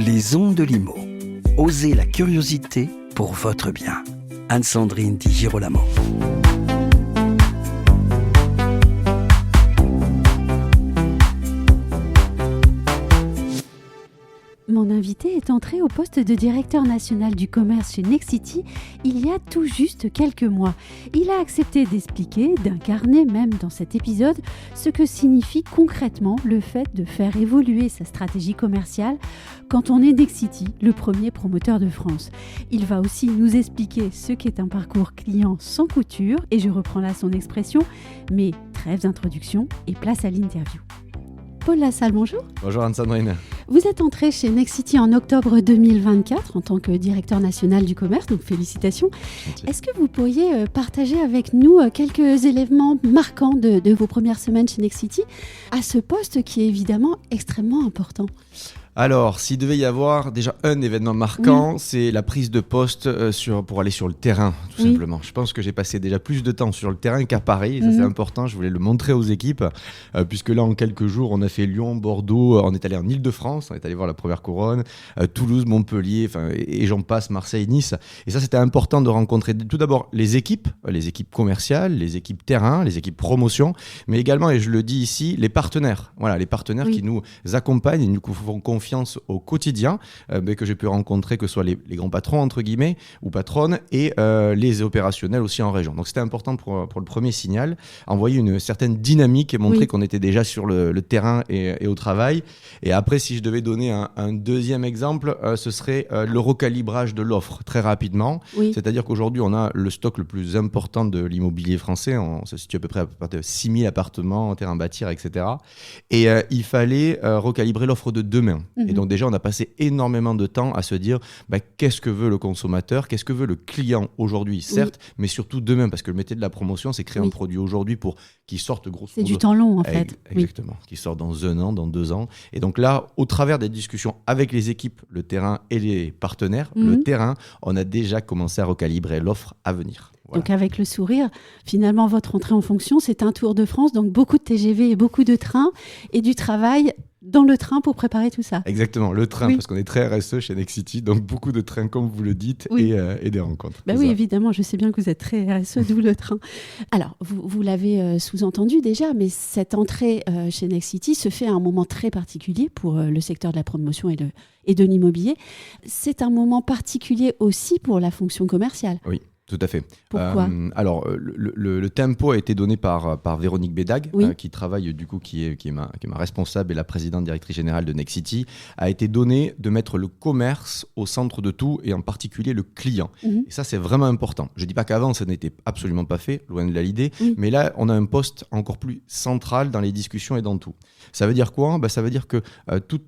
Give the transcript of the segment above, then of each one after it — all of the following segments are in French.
Les ondes de Limo. Osez la curiosité pour votre bien. Anne-Sandrine Di Girolamo. Mon invité est entré au poste de directeur national du commerce chez Nexity il y a tout juste quelques mois. Il a accepté d'expliquer, d'incarner même dans cet épisode, ce que signifie concrètement le fait de faire évoluer sa stratégie commerciale quand on est Nexity, le premier promoteur de France. Il va aussi nous expliquer ce qu'est un parcours client sans couture, et je reprends là son expression, mais trêve d'introduction et place à l'interview. Paul Lassalle, bonjour. Bonjour Anne-Sandrine. Vous êtes entré chez Nexity en octobre 2024 en tant que directeur national du commerce, donc félicitations. Merci. Est-ce que vous pourriez partager avec nous quelques éléments marquants de vos premières semaines chez Nexity à ce poste qui est évidemment extrêmement important ? Alors, s'il devait y avoir déjà un événement marquant, c'est la prise de poste pour aller sur le terrain, tout simplement. Je pense que j'ai passé déjà plus de temps sur le terrain qu'à Paris, et ça c'est important, je voulais le montrer aux équipes, puisque là en quelques jours, on a fait Lyon, Bordeaux, on est allé en Île-de-France, on est allé voir la première couronne, Toulouse, Montpellier, et j'en passe, Marseille, Nice. Et ça c'était important de rencontrer tout d'abord les équipes commerciales, les équipes terrain, les équipes promotion, mais également, et je le dis ici, les partenaires. Voilà, les partenaires qui nous accompagnent et nous font confiance au quotidien, que j'ai pu rencontrer, que ce soit les grands patrons entre guillemets ou patronnes et les opérationnels aussi en région. Donc c'était important pour le premier signal, envoyer une certaine dynamique et montrer qu'on était déjà sur le terrain et au travail. Et après, si je devais donner un deuxième exemple, ce serait le recalibrage de l'offre très rapidement. C'est-à-dire qu'aujourd'hui on a le stock le plus important de l'immobilier français, on se situe à peu près à 6 000 appartements, terrains à bâtir, etc. Et il fallait recalibrer l'offre de demain. Et donc déjà, on a passé énormément de temps à se dire qu'est-ce que veut le consommateur, qu'est-ce que veut le client aujourd'hui, certes, mais surtout demain, parce que le métier de la promotion, c'est créer un produit aujourd'hui pour qu'il sorte grosso modo. C'est du temps long en fait. Exactement, qu'il sorte dans 1 an, dans 2 ans. Et donc là, au travers des discussions avec les équipes, le terrain et les partenaires, le terrain, on a déjà commencé à recalibrer l'offre à venir. Voilà. Donc avec le sourire, finalement, votre entrée en fonction, c'est un tour de France, donc beaucoup de TGV et beaucoup de trains et du travail dans le train pour préparer tout ça. Exactement, le train, parce qu'on est très RSE chez Nexity, donc beaucoup de trains comme vous le dites et des rencontres. Oui, évidemment, je sais bien que vous êtes très RSE, d'où le train. Alors, vous l'avez sous-entendu déjà, mais cette entrée chez Nexity se fait à un moment très particulier pour le secteur de la promotion et de l'immobilier. C'est un moment particulier aussi pour la fonction commerciale. Oui. Tout à fait. Pourquoi ? Alors, le tempo a été donné par Véronique Bédag, qui travaille, du coup, qui est ma responsable et la présidente directrice générale de Nexity, a été donné de mettre le commerce au centre de tout et en particulier le client. Et ça, c'est vraiment important. Je ne dis pas qu'avant, ça n'était absolument pas fait, loin de là l'idée, mais là, on a un poste encore plus central dans les discussions et dans tout. Ça veut dire quoi ? Ça veut dire que tout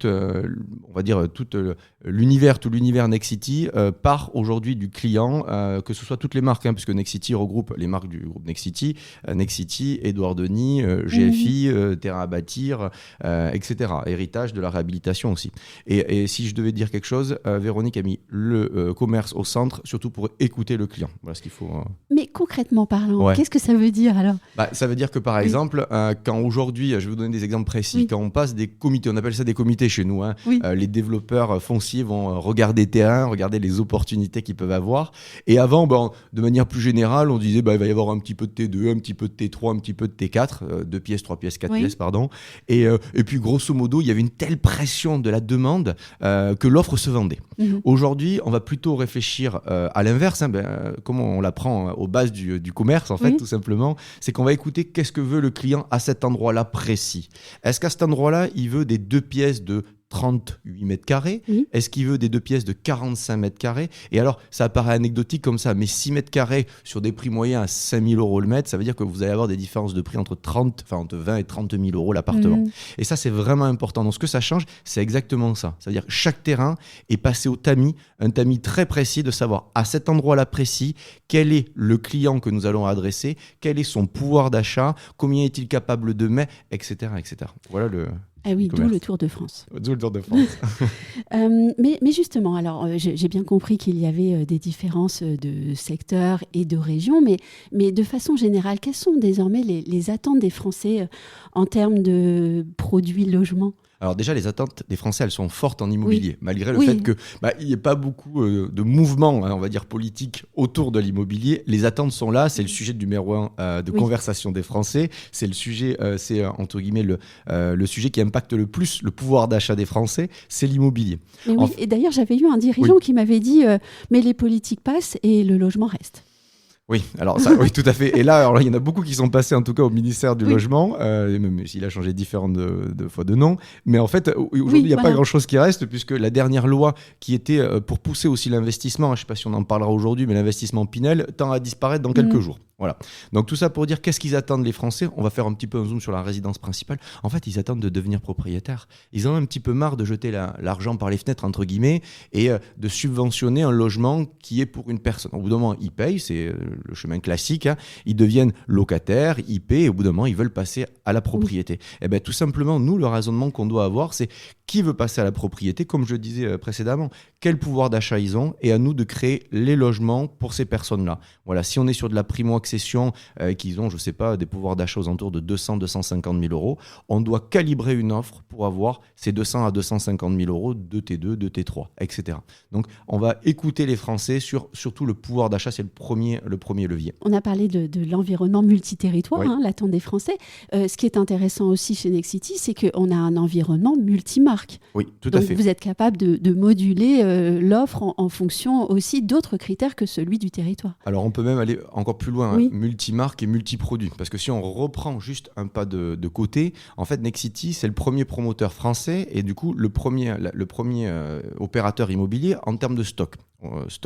l'univers Nexity part aujourd'hui du client, que ce soit toutes les marques, puisque Nexity regroupe les marques du groupe Nexity, Édouard Denis, GFI, Terrain à bâtir, etc. Héritage de la réhabilitation aussi. Et si je devais dire quelque chose, Véronique a mis le commerce au centre, surtout pour écouter le client. Voilà ce qu'il faut. Mais concrètement parlant, qu'est-ce que ça veut dire alors ? Ça veut dire que par exemple, quand aujourd'hui, je vais vous donner des exemples précis, quand on passe des comités, on appelle ça des comités chez nous, les développeurs fonciers vont regarder terrain, regarder les opportunités qu'ils peuvent avoir. Et avant, de manière plus générale, on disait il va y avoir un petit peu de T2, un petit peu de T3, un petit peu de T4, 2 pièces, 3 pièces, 4 pièces, pardon. Et puis grosso modo, il y avait une telle pression de la demande que l'offre se vendait. Aujourd'hui, on va plutôt réfléchir à l'inverse, comment on l'apprend aux bases du commerce, en fait, tout simplement. C'est qu'on va écouter qu'est-ce que veut le client à cet endroit-là précis. Est-ce qu'à cet endroit-là, il veut des 2 pièces de 38 mètres carrés. Est-ce qu'il veut des 2 pièces de 45 mètres carrés ? Et alors, ça paraît anecdotique comme ça, mais 6 mètres carrés sur des prix moyens à 5 000 € le mètre, ça veut dire que vous allez avoir des différences de prix entre 20 et 30 000 € l'appartement. Et ça, c'est vraiment important. Donc, ce que ça change, c'est exactement ça. C'est-à-dire que chaque terrain est passé au tamis, un tamis très précis de savoir à cet endroit-là précis, quel est le client que nous allons adresser, quel est son pouvoir d'achat, combien est-il capable de mettre, etc., etc. Voilà le... Ah oui, d'où le Tour de France. D'où le Tour de France. Mais justement, alors j'ai bien compris qu'il y avait des différences de secteur et de région, mais de façon générale, quelles sont désormais les attentes des Français en termes de produits logement ? Alors déjà, les attentes des Français, elles sont fortes en immobilier, malgré le Oui. fait qu'il n'y ait pas beaucoup de mouvements, on va dire, politiques autour de l'immobilier. Les attentes sont là, c'est le sujet numéro 1 de conversation des Français. C'est le sujet, entre guillemets, le sujet qui impacte le plus le pouvoir d'achat des Français, c'est l'immobilier. Mais oui, et d'ailleurs, j'avais eu un dirigeant qui m'avait dit mais les politiques passent et le logement reste. Oui, alors ça, oui, tout à fait. Et là, alors, il y en a beaucoup qui sont passés, en tout cas, au ministère du Logement, même s'il a changé différentes fois de nom. Mais en fait, aujourd'hui, il n'y a pas grand-chose qui reste, puisque la dernière loi qui était pour pousser aussi l'investissement, je ne sais pas si on en parlera aujourd'hui, mais l'investissement Pinel tend à disparaître dans quelques jours. Voilà. Donc tout ça pour dire qu'est-ce qu'ils attendent les Français. On va faire un petit peu un zoom sur la résidence principale. En fait, ils attendent de devenir propriétaires. Ils ont un petit peu marre de jeter l'argent par les fenêtres, entre guillemets, et de subventionner un logement qui est pour une personne. Au bout d'un moment, ils payent, c'est le chemin classique. Ils deviennent locataires, ils paient, et au bout d'un moment, ils veulent passer à la propriété. Et bien tout simplement, nous, le raisonnement qu'on doit avoir, c'est qui veut passer à la propriété, comme je le disais précédemment, quel pouvoir d'achat ils ont, et à nous de créer les logements pour ces personnes-là. Voilà, si on est sur de la primo-accession, qu'ils ont, je ne sais pas, des pouvoirs d'achat aux alentours de 200-250 000 euros, on doit calibrer une offre pour avoir ces 200 à 250 000 euros de T2, de T3, etc. Donc, on va écouter les Français sur surtout le pouvoir d'achat, c'est le premier levier. On a parlé de l'environnement multiterritoire, l'attente des Français. Ce qui est intéressant aussi chez Nexity, c'est qu'on a un environnement multimarque. Oui, tout à fait. Donc, vous êtes capable de moduler l'offre en fonction aussi d'autres critères que celui du territoire. Alors, on peut même aller encore plus loin, multimarque et multiproduit. Parce que si on reprend juste un pas de côté, en fait, Nexity, c'est le premier promoteur français et du coup, le premier opérateur immobilier en termes de stock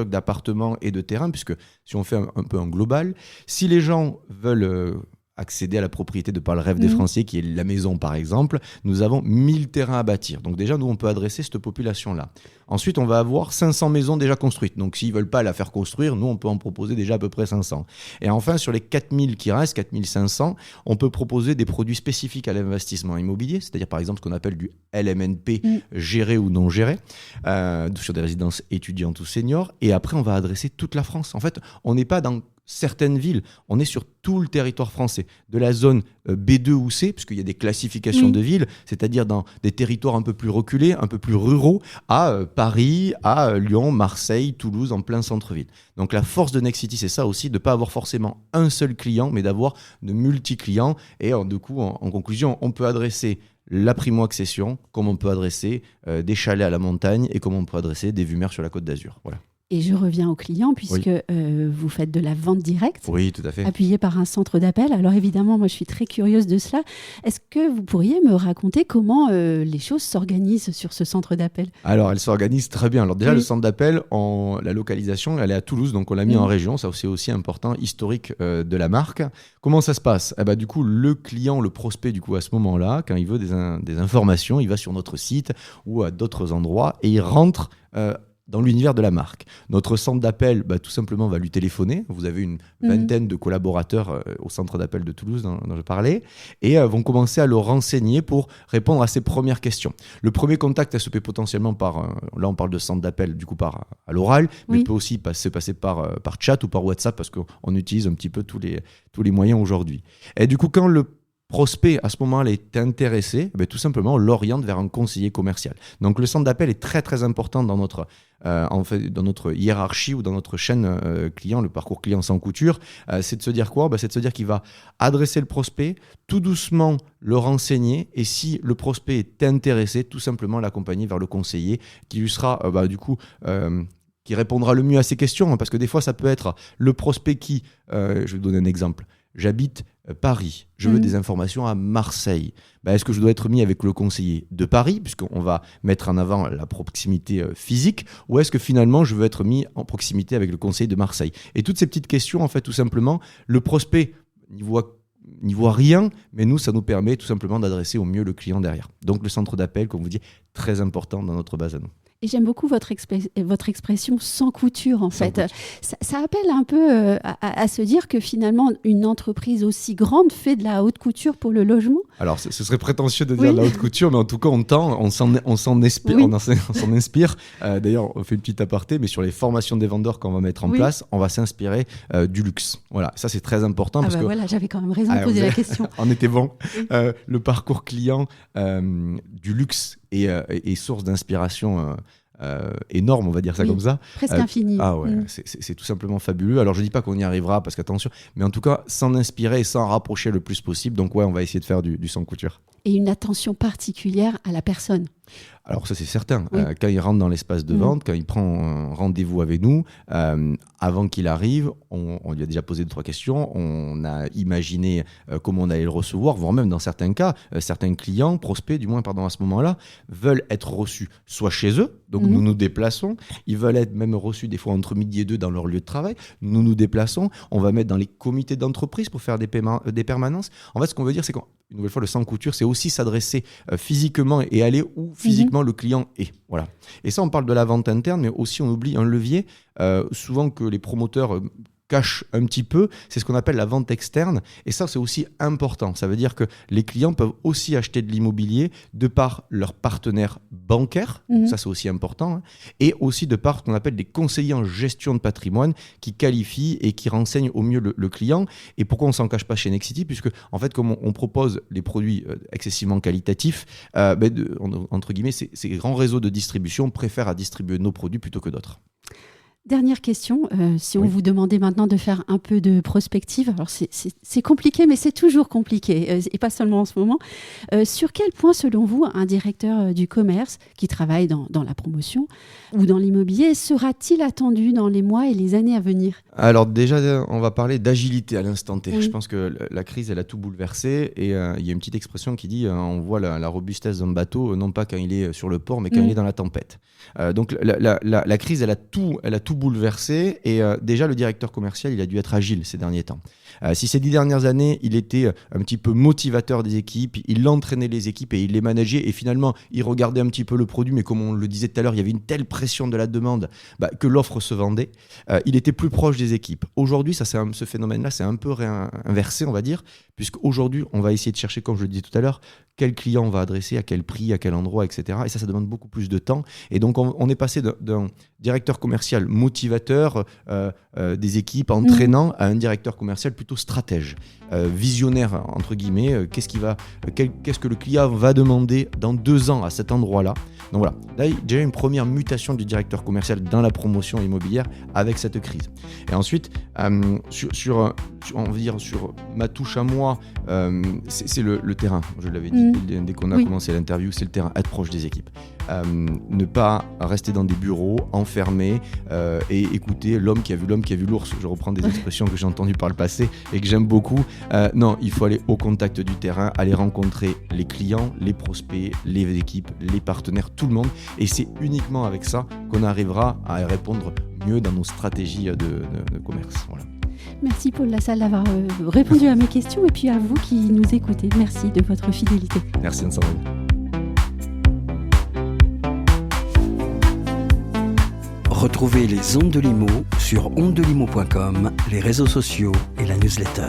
d'appartements et de terrains, puisque si on fait un peu en global, si les gens veulent accéder à la propriété de par le rêve des Français, qui est la maison par exemple, nous avons 1000 terrains à bâtir. Donc déjà, nous, on peut adresser cette population-là. Ensuite, on va avoir 500 maisons déjà construites. Donc s'ils ne veulent pas la faire construire, nous, on peut en proposer déjà à peu près 500. Et enfin, sur les 4000 qui restent, 4500, on peut proposer des produits spécifiques à l'investissement immobilier, c'est-à-dire par exemple ce qu'on appelle du LMNP, géré ou non géré, sur des résidences étudiantes ou seniors. Et après, on va adresser toute la France. En fait, on n'est pas dans certaines villes, on est sur tout le territoire français, de la zone B2 ou C, puisqu'il y a des classifications de villes, c'est-à-dire dans des territoires un peu plus reculés, un peu plus ruraux, à Paris, à Lyon, Marseille, Toulouse, en plein centre-ville. Donc la force de Nexity, c'est ça aussi, de ne pas avoir forcément un seul client, mais d'avoir de multi-clients. Et du coup, en conclusion, on peut adresser la primo-accession, comme on peut adresser des chalets à la montagne et comme on peut adresser des vues mer sur la Côte d'Azur. Voilà. Et je reviens aux clients, puisque vous faites de la vente directe, oui, tout à fait, appuyée par un centre d'appel. Alors évidemment, moi je suis très curieuse de cela. Est-ce que vous pourriez me raconter comment les choses s'organisent sur ce centre d'appel ? Alors, elles s'organisent très bien. Alors déjà, le centre d'appel, la localisation, elle est à Toulouse, donc on l'a mis en région. Ça, c'est aussi important, historique de la marque. Comment ça se passe ? Du coup, le client, le prospect, du coup, à ce moment-là, quand il veut des informations, il va sur notre site ou à d'autres endroits et il rentre dans l'univers de la marque. Notre centre d'appel, tout simplement, va lui téléphoner. Vous avez une vingtaine de collaborateurs au centre d'appel de Toulouse dont je parlais et vont commencer à le renseigner pour répondre à ses premières questions. Le premier contact, elle se fait potentiellement là on parle de centre d'appel du coup à l'oral, mais peut aussi se passer par chat ou par WhatsApp parce qu'on utilise un petit peu tous les moyens aujourd'hui. Et du coup, quand le prospect, à ce moment-là, est intéressé, tout simplement, on l'oriente vers un conseiller commercial. Donc, le centre d'appel est très, très important dans notre hiérarchie ou dans notre chaîne client, le parcours client sans couture. C'est de se dire quoi ? C'est de se dire qu'il va adresser le prospect, tout doucement le renseigner, et si le prospect est intéressé, tout simplement l'accompagner vers le conseiller qui lui sera, qui répondra le mieux à ses questions, parce que des fois, ça peut être le prospect qui, je vais vous donner un exemple, j'habite Paris, je veux des informations à Marseille. Est-ce que je dois être mis avec le conseiller de Paris, puisqu'on va mettre en avant la proximité physique, ou est-ce que finalement je veux être mis en proximité avec le conseiller de Marseille ? Et toutes ces petites questions, en fait, tout simplement, le prospect n'y voit rien, mais nous, ça nous permet tout simplement d'adresser au mieux le client derrière. Donc le centre d'appel, comme vous dites, très important dans notre base à nous. Et j'aime beaucoup votre expression sans couture, en fait. Ça appelle un peu à se dire que finalement, une entreprise aussi grande fait de la haute couture pour le logement. Alors, ce serait prétentieux de dire de la haute couture, mais en tout cas, on s'en inspire. Oui. On s'en inspire. D'ailleurs, on fait une petite aparté, mais sur les formations des vendeurs qu'on va mettre en place, on va s'inspirer du luxe. Voilà, ça c'est très important. Parce que voilà, j'avais quand même raison de poser la question. On était bon. Le parcours client du luxe est source d'inspiration énorme, on va dire ça comme ça. Presque infini. Ah ouais, c'est tout simplement fabuleux. Alors je dis pas qu'on y arrivera, parce qu'attention, mais en tout cas, s'en inspirer et s'en rapprocher le plus possible. Donc ouais, on va essayer de faire du sans couture. Et une attention particulière à la personne. Alors ça c'est certain, quand il rentre dans l'espace de vente, quand il prend un rendez-vous avec nous, avant qu'il arrive, on lui a déjà posé 2-3 questions, on a imaginé comment on allait le recevoir, voire même dans certains cas, certains clients, prospects du moins à ce moment-là, veulent être reçus soit chez eux, donc nous nous déplaçons, ils veulent être même reçus des fois entre midi et 2 dans leur lieu de travail, nous nous déplaçons, on va mettre dans les comités d'entreprise pour faire des permanences. En fait ce qu'on veut dire c'est qu'une nouvelle fois le sans couture c'est aussi s'adresser physiquement et aller où physiquement le client est. Voilà. Et ça, on parle de la vente interne, mais aussi on oublie un levier, souvent que les promoteurs cachent un petit peu, c'est ce qu'on appelle la vente externe. Et ça, c'est aussi important. Ça veut dire que les clients peuvent aussi acheter de l'immobilier de par leurs partenaires bancaires, ça c'est aussi important, et aussi de par ce qu'on appelle des conseillers en gestion de patrimoine qui qualifient et qui renseignent au mieux le client. Et pourquoi on ne s'en cache pas chez Nexity? Puisque, en fait, comme on propose les produits excessivement qualitatifs, entre guillemets, ces grands réseaux de distribution préfèrent à distribuer nos produits plutôt que d'autres. Dernière question, si on vous demandait maintenant de faire un peu de prospective, alors c'est compliqué, mais c'est toujours compliqué, et pas seulement en ce moment. Sur quel point, selon vous, un directeur du commerce qui travaille dans la promotion ou dans l'immobilier sera-t-il attendu dans les mois et les années à venir? Alors déjà, on va parler d'agilité à l'instant T. Je pense que la crise, elle a tout bouleversé, et il y a une petite expression qui dit on voit la robustesse d'un bateau, non pas quand il est sur le port, mais quand il est dans la tempête. Donc la crise, elle a tout bouleversé, et déjà le directeur commercial il a dû être agile ces derniers temps. Si ces 10 dernières années il était un petit peu motivateur des équipes, il entraînait les équipes et il les manageait, et finalement il regardait un petit peu le produit, mais comme on le disait tout à l'heure, il y avait une telle pression de la demande que l'offre se vendait, il était plus proche des équipes. Aujourd'hui ce phénomène-là c'est un peu inversé, on va dire, puisqu'aujourd'hui on va essayer de chercher, comme je le disais tout à l'heure, quel client on va adresser, à quel prix, à quel endroit, etc. Et ça demande beaucoup plus de temps. Et donc, on est passé d'un directeur commercial motivateur des équipes, entraînant, à un directeur commercial plutôt stratège, visionnaire, entre guillemets. Qu'est-ce que le client va demander dans 2 ans à cet endroit-là? Donc voilà, là, il y a déjà une première mutation du directeur commercial dans la promotion immobilière avec cette crise. Et ensuite, sur ma touche à moi, c'est le terrain. Je l'avais dit dès qu'on a commencé l'interview, c'est le terrain, être proche des équipes. Ne pas rester dans des bureaux enfermés et écouter l'homme qui a vu l'ours. Je reprends des expressions que j'ai entendues par le passé et que j'aime beaucoup. Non, il faut aller au contact du terrain, aller rencontrer les clients, les prospects, les équipes, les partenaires, tout le monde. Et c'est uniquement avec ça qu'on arrivera à répondre mieux dans nos stratégies de commerce. Voilà. Merci Paul Lassalle d'avoir répondu à mes questions, et puis à vous qui nous écoutez. Merci de votre fidélité. Merci Anne-Sandrine. Retrouvez les ondes de l'IMO sur ondedelimo.com, les réseaux sociaux et la newsletter.